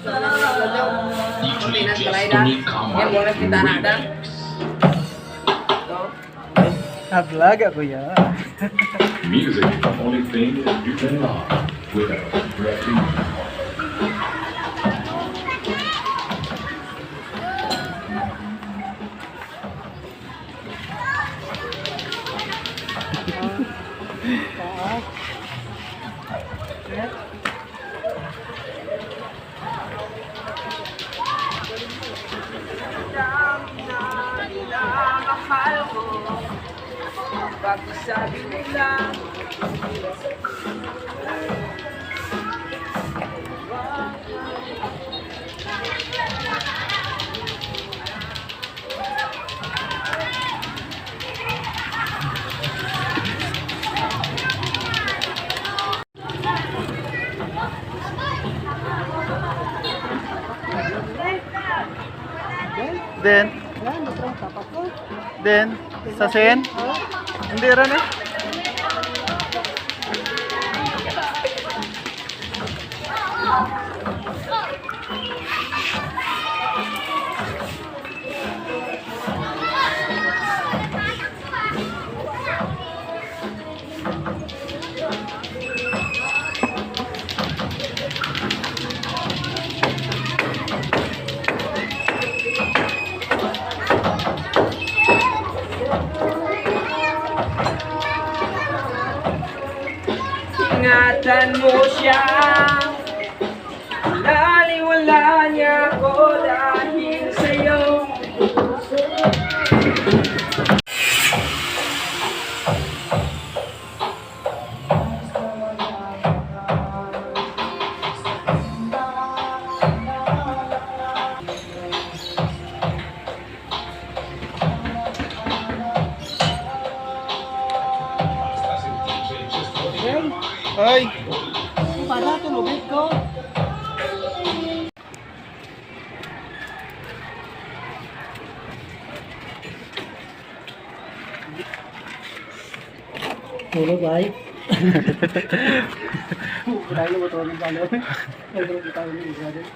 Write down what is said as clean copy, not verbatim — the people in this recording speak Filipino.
Pinas balay dah. Yan bonus kita anak dah. Vlog ako yan. Music is the only thing that you can love without regretting. Pagsabi nila Then, sa sen? Hindi rin eh. ingatan mo siya. Laliwala niya ako dahil sa'yo. Ay! Para tulugin ko. Tulog ay. Kailangan mo ito ng galaw. Kailangan mo ito ng galaw.